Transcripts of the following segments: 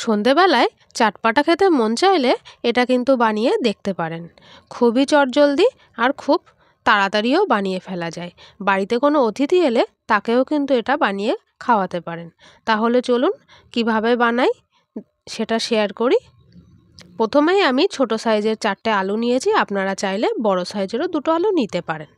সন্ধেবেলায় চাটপাটা খেতে মন চাইলে এটা কিন্তু বানিয়ে দেখতে পারেন। খুবই চটজলদি আর খুব তাড়াতাড়িও বানিয়ে ফেলা যায়। বাড়িতে কোনো অতিথি এলে তাকেও কিন্তু এটা বানিয়ে খাওয়াতে পারেন। তাহলে চলুন কিভাবে বানাই সেটা শেয়ার করি। প্রথমেই আমি ছোট সাইজের 4টে আলু নিয়েছি, আপনারা চাইলে বড় সাইজেরও 2টো আলু নিতে পারেন।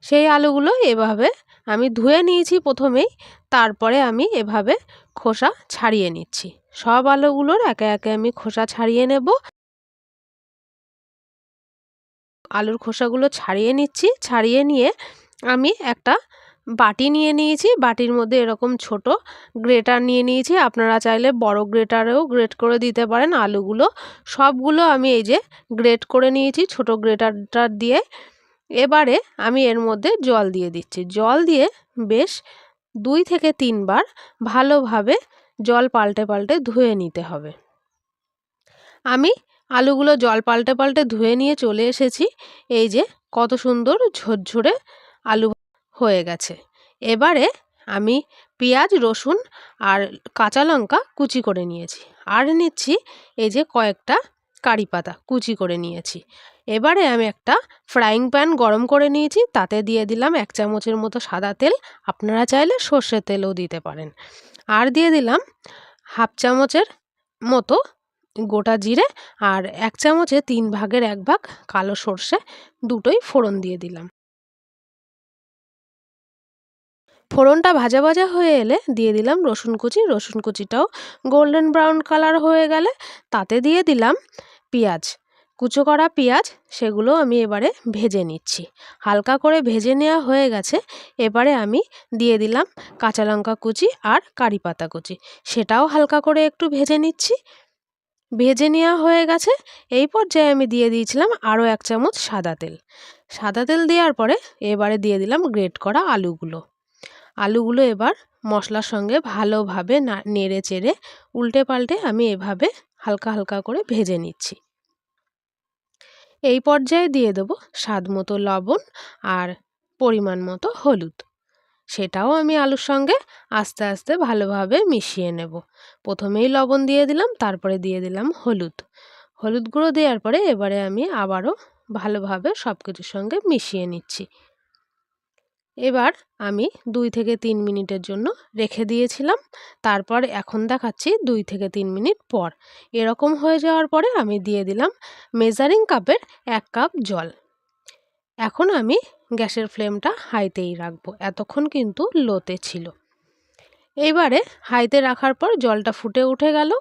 সেই আলুগুলো এভাবে আমি ধুয়ে নিয়েছি প্রথমেই, তারপরে আমি এভাবে খোসা ছাড়িয়ে নিচ্ছি। সব আলুগুলোর একে একে আমি খোসা ছাড়িয়ে নেব। আলুর খোসাগুলো ছাড়িয়ে নিচ্ছি। ছাড়িয়ে নিয়ে আমি একটা বাটি নিয়ে নিয়েছি। বাটির মধ্যে এরকম ছোট গ্রেটার নিয়ে নিয়েছি, আপনারা চাইলে বড় গ্রেটারেও গ্রেট করে দিতে পারেন। আলুগুলো সবগুলো আমি এই যে গ্রেট করে নিয়েছি ছোট গ্রেটারটা দিয়ে। এবারে আমি এর মধ্যে জল দিয়ে দিচ্ছি। জল দিয়ে বেশ 2 থেকে 3 বার ভালোভাবে জল পাল্টে পাল্টে ধুয়ে নিতে হবে। আমি আলুগুলো জল পাল্টে পাল্টে ধুয়ে নিয়ে চলে এসেছি। এই যে কত সুন্দর ঝরঝরে আলু হয়ে গেছে। এবারে আমি পেঁয়াজ, রসুন আর কাঁচা লঙ্কা কুচি করে নিয়েছি, আর নিচ্ছি এই যে কয়েকটা কারি পাতা কুচি করে নিয়েছি। এবারে আমি একটা ফ্রাইং প্যান গরম করে নিয়েছি, তাতে দিয়ে দিলাম 1 চামচের মতো সাদা তেল, আপনারা চাইলে সর্ষের তেলও দিতে পারেন। আর দিয়ে দিলাম 1/2 চামচের মতো গোটা জিরে, আর 1 চামচে 3 ভাগের 1 ভাগ কালো সর্ষে, দুটোই ফোড়ন দিয়ে দিলাম। ফোড়নটা ভাজা ভাজা হয়ে এলে দিয়ে দিলাম রসুন কুচি। রসুন কুচিটাও গোল্ডেন ব্রাউন কালার হয়ে গেলে তাতে দিয়ে দিলাম পেঁয়াজ, কুচো করা পেঁয়াজ, সেগুলো আমি এবারে ভেজে নিচ্ছি। হালকা করে ভেজে নেওয়া হয়ে গেছে। এবারে আমি দিয়ে দিলাম কাঁচা লঙ্কা কুচি আর কারি পাতা কুচি, সেটাও হালকা করে একটু ভেজে নিচ্ছি। ভেজে নেওয়া হয়ে গেছে। এই পর্যায়ে আমি দিয়ে দিয়েছিলাম আরও 1 চামচ সাদা তেল। সাদা তেল দেওয়ার পরে এবারে দিয়ে দিলাম গ্রেট করা আলুগুলো। আলুগুলো এবার মশলার সঙ্গে ভালোভাবে নেড়ে চেড়ে উল্টে পাল্টে আমি এভাবে হালকা হালকা করে ভেজে নিচ্ছি। এই পর্যায়ে দিয়ে দেব স্বাদ মতো লবণ আর পরিমাণ মতো হলুদ, সেটাও আমি আলুর সঙ্গে আস্তে আস্তে ভালোভাবে মিশিয়ে নেব। প্রথমেই লবণ দিয়ে দিলাম, তারপরে দিয়ে দিলাম হলুদ। হলুদ গুঁড়ো দেওয়ার পরে এবারে আমি আবারও ভালোভাবে সব কিছুর সঙ্গে মিশিয়ে নিচ্ছি। এবার আমি 2 থেকে 3 মিনিটের জন্য রেখে দিয়েছিলাম। তারপর এখন দেখাচ্ছি 2 থেকে 3 মিনিট পর। এরকম হয়ে যাওয়ার পরে আমি দিয়ে দিলাম মেজারিং কাপের 1 কাপ জল। এখন আমি গ্যাসের ফ্লেমটা হাইতেই রাখবো, এতক্ষণ কিন্তু লোতে ছিল। এইবারে হাইতে রাখার পর জলটা ফুটে উঠে গেল।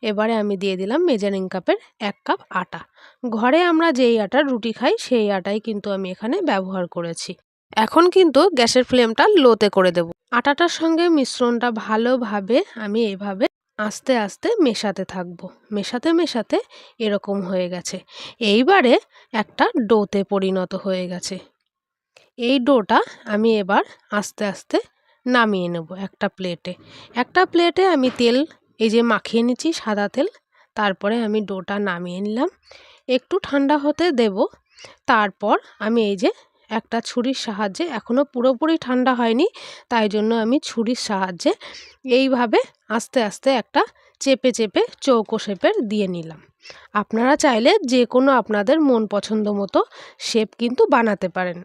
এবারে আমি দিয়ে দিলাম মেজারিং কাপের 1 কাপ আটা। ঘরে আমরা যেই আটার রুটি খাই সেই আটাই কিন্তু আমি এখানে ব্যবহার করেছি। এখন কিন্তু গ্যাসের ফ্লেমটা লোতে করে দেব। আটাটার সঙ্গে মিশ্রণটা ভালোভাবে আমি এভাবে আস্তে আস্তে মেশাতে থাকবো। মেশাতে মেশাতে এরকম হয়ে গেছে। এইবারে একটা ডোতে পরিণত হয়ে গেছে। এই ডোটা আমি এবার আস্তে আস্তে নামিয়ে নেব একটা প্লেটে। একটা প্লেটে আমি তেল এই যে মাখিয়ে নিচ্ছি সাদা তেল, তারপরে আমি ডোটা নামিয়ে নিলাম। একটু ঠান্ডা হতে দেব। তারপর আমি এই যে একটা ছুরির সাহায্যে, এখনও পুরোপুরি ঠান্ডা হয়নি, তাই জন্য আমি ছুরির সাহায্যে এইভাবে আস্তে আস্তে একটা চেপে চেপে চৌকো শেপের দিয়ে নিলাম। আপনারা চাইলে যে কোনো আপনাদের মন পছন্দ মতো শেপ কিন্তু বানাতে পারেন।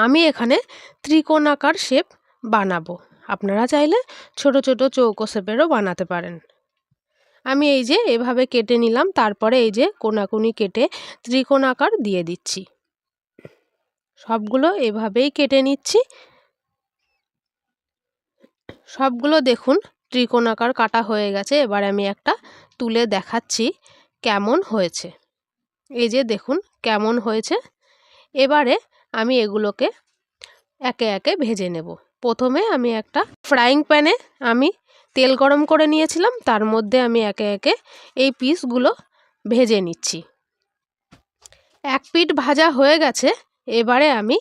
আমি এখানে ত্রিকোণাকার শেপ বানাবো, আপনারা চাইলে ছোট ছোট চৌকো শেপেরও বানাতে পারেন। আমি এই যে এভাবে কেটে নিলাম, তারপরে এই যে কোনাকুনি কেটে ত্রিকোণাকার দিয়ে দিচ্ছি। সবগুলো এভাবেই কেটে নিচ্ছি। সবগুলো দেখুন ত্রিকোণাকার কাটা হয়ে গেছে। এবার আমি একটা তুলে দেখাচ্ছি কেমন হয়েছে। এই যে দেখুন কেমন হয়েছে। এবারে আমি এগুলোকে একে একে ভেজে নেব। প্রথমে আমি একটা ফ্রাইং প্যানে আমি তেল গরম করে নিয়েছিলাম, তার মধ্যে আমি একে একে এই পিসগুলো ভেজে নিচ্ছি। এক পিঠ ভাজা হয়ে গেছে। এবারে আমি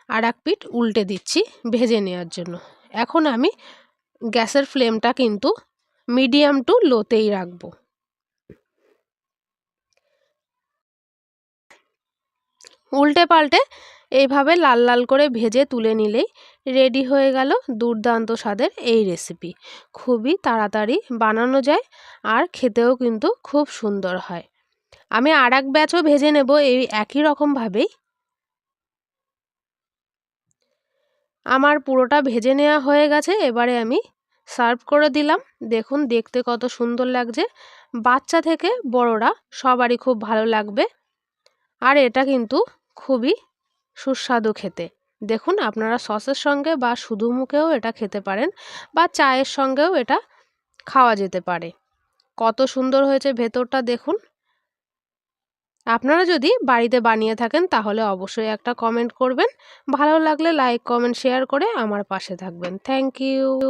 আর এক পিঠ উল্টে দিচ্ছি ভেজে নেওয়ার জন্য। এখন আমি গ্যাসের ফ্লেমটা কিন্তু মিডিয়াম টু লোতেই রাখবো। উল্টে পাল্টে এইভাবে লাল লাল করে ভেজে তুলে নিলেই রেডি হয়ে গেল দুর্দান্ত স্বাদের এই রেসিপি। খুবই তাড়াতাড়ি বানানো যায় আর খেতেও কিন্তু খুব সুন্দর হয়। আমি আরেক ব্যাচও ভেজে নেব এই একই রকমভাবেই। আমার পুরোটা ভেজে নেওয়া হয়ে গেছে, এবারে আমি সার্ভ করে দিলাম। দেখুন দেখতে কত সুন্দর লাগছে, বাচ্চা থেকে বড়রা সবারই খুব ভালো লাগবে। আর এটা কিন্তু খুবই সুস্বাদু খেতে। দেখুন আপনারা সসের সঙ্গে বা শুধু মুখেও এটা খেতে পারেন, বা চায়ের সঙ্গেও এটা খাওয়া যেতে পারে। কত সুন্দর হয়েছে ভেতরটা দেখুন। আপনারা যদি বাড়িতে বানিয়ে থাকেন তাহলে অবশ্যই একটা কমেন্ট করবেন। ভালো লাগলে লাইক কমেন্ট শেয়ার করে আমার পাশে থাকবেন। Thank you.